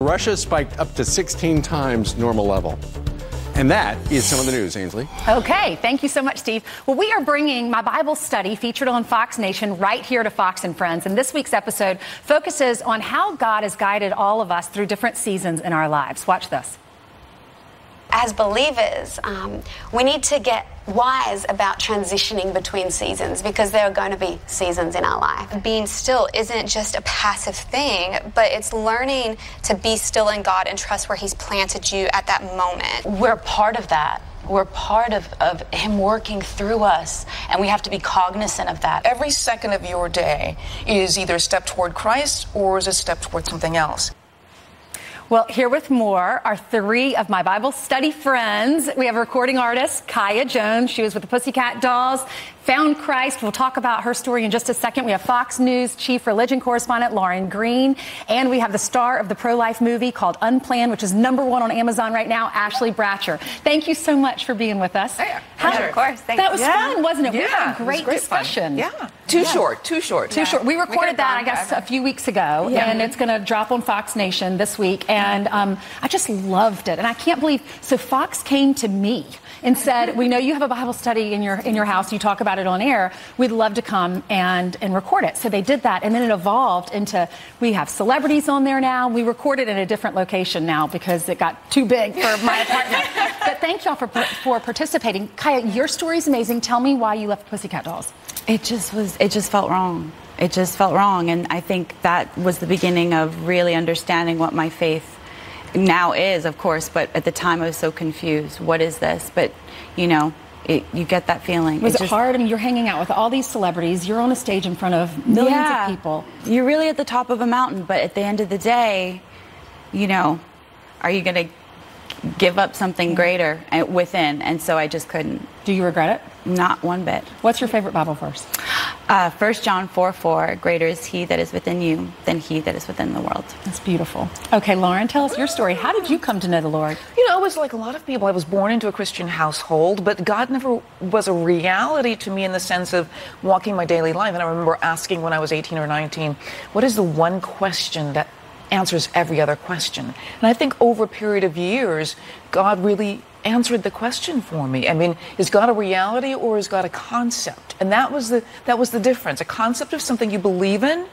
Russia spiked up to 16 times normal level. And that is some of the news, Ainsley. Okay, thank you so much, Steve. Well, we are bringing my Bible study featured on Fox Nation right here to Fox and Friends. And this week's episode focuses on how God has guided all of us through different seasons in our lives. Watch this. As believers, we need to get wise about transitioning between seasons, because there are going to be seasons in our life. Being still isn't just a passive thing, but it's learning to be still in God and trust where He's planted you at that moment. We're part of that. We're part of Him working through us, and we have to be cognizant of that. Every second of your day is either a step toward Christ or is a step toward something else. Well, here with more are three of my Bible study friends. We have recording artist Kaya Jones. She was with the Pussycat Dolls, found Christ. We'll talk about her story in just a second. We have Fox News chief religion correspondent Lauren Green, and we have the star of the pro-life movie called Unplanned, which is #1 on Amazon right now, Ashley Bratcher. Thank you so much for being with us. Sure, of course. Thank that was you. fun, wasn't it? Yeah, we had a great it was discussion. Fun. Yeah. Too short. Too short. We recorded that, I guess, a few weeks ago, and it's going to drop on Fox Nation this week. And I just loved it. And I can't believe, so Fox came to me and said, we know you have a Bible study in your house. You talk about it on air. We'd love to come and record it. So they did that. And then it evolved into, we have celebrities on there now. We record it in a different location now because it got too big for my apartment. But thank y'all for participating. Kaya, your story's amazing. Tell me why you left the Pussycat Dolls. It just felt wrong. It just felt wrong. And I think that was the beginning of really understanding what my faith now is, of course, but at the time I was so confused. What is this? But, you know, you get that feeling. Was it hard? I mean, you're hanging out with all these celebrities. You're on a stage in front of millions of people. You're really at the top of a mountain, but at the end of the day, you know, are you going to give up something greater within? And so I just couldn't. Do you regret it? Not one bit. What's your favorite Bible verse? 1 John 4:4, greater is He that is within you than he that is within the world. That's beautiful. Okay, Lauren, tell us your story. How did you come to know the Lord? You know, it was like a lot of people. I was born into a Christian household, but God never was a reality to me in the sense of walking my daily life. And I remember asking when I was 18 or 19, what is the one question that answers every other question? And I think over a period of years, God really answered the question for me. I mean, is God a reality or is God a concept? And that was the difference. A concept of something you believe in,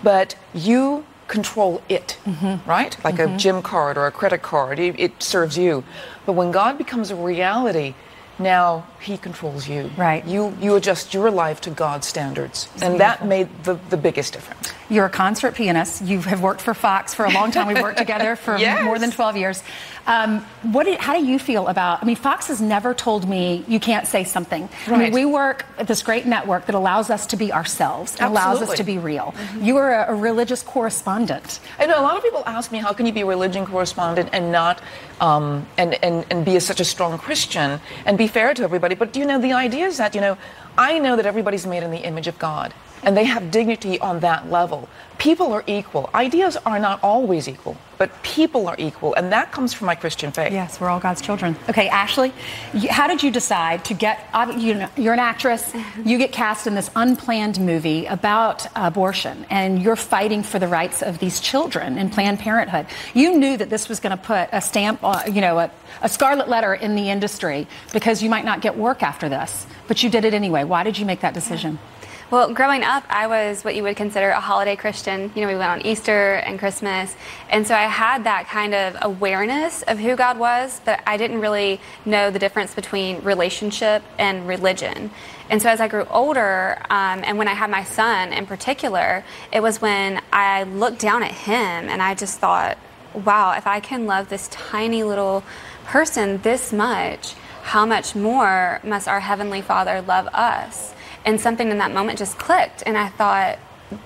but you control it, right? Like a gym card or a credit card, it serves you. But when God becomes a reality, now He controls you. Right. You adjust your life to God's standards. And that made the biggest difference. You're a concert pianist. You have worked for Fox for a long time. We've worked together for more than 12 years. How do you feel about, I mean, Fox has never told me you can't say something. Right. I mean, we work at this great network that allows us to be ourselves, and allows us to be real. You are a religious correspondent. I know a lot of people ask me, how can you be a religion correspondent and not, and be such a strong Christian and be fair to everybody? But, you know, the idea is that, you know, I know that everybody's made in the image of God, and they have dignity on that level. People are equal. Ideas are not always equal, but people are equal, and that comes from my Christian faith. Yes, we're all God's children. Okay, Ashley, how did you decide to get, you're an actress, you get cast in this Unplanned movie about abortion, and you're fighting for the rights of these children in Planned Parenthood. You knew that this was going to put a stamp on, you know, a scarlet letter in the industry because you might not get work after this, but you did it anyway. Why did you make that decision? Well, growing up, I was what you would consider a holiday Christian. You know, we went on Easter and Christmas. And so I had that kind of awareness of who God was, but I didn't really know the difference between relationship and religion. And so as I grew older, and when I had my son in particular, it was when I looked down at him and I just thought, wow, if I can love this tiny little person this much, how much more must our Heavenly Father love us? And something in that moment just clicked, and I thought,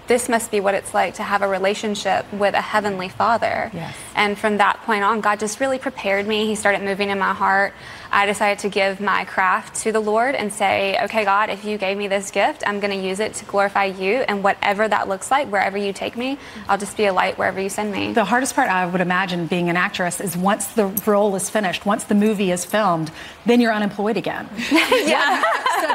this must be what it's like to have a relationship with a Heavenly Father. Yes. And from that point on, God just really prepared me. He started moving in my heart. I decided to give my craft to the Lord and say, okay, God, if you gave me this gift, I'm going to use it to glorify you, and whatever that looks like, wherever you take me, I'll just be a light wherever you send me. The hardest part, I would imagine, being an actress is once the role is finished, once the movie is filmed, then you're unemployed again. Yeah. So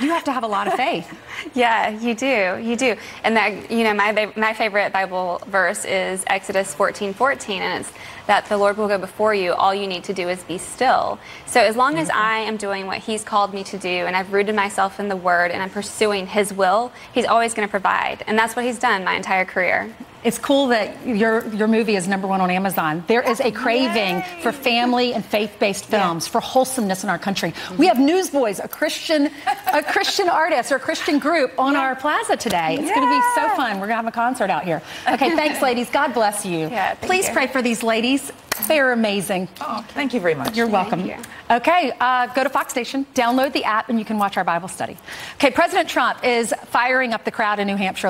You have to have a lot of faith. Yeah, you do. You do. And that, my favorite Bible verse is Exodus 14:14, and it's that the Lord will go before you. All you need to do is be still. So as long as I am doing what He's called me to do, and I've rooted myself in the Word, and I'm pursuing His will, He's always going to provide. And that's what He's done my entire career. It's cool that your movie is #1 on Amazon. There is a craving for family and faith-based films, for wholesomeness in our country. We have Newsboys, a Christian artist or a Christian group on our plaza today. It's going to be so fun. We're going to have a concert out here. Okay, thanks, ladies. God bless you. Yeah, Please pray for these ladies. They're amazing. Oh, thank you very much. You're welcome. Thank you. Okay, go to Fox Station, download the app, and you can watch our Bible study. Okay, President Trump is firing up the crowd in New Hampshire.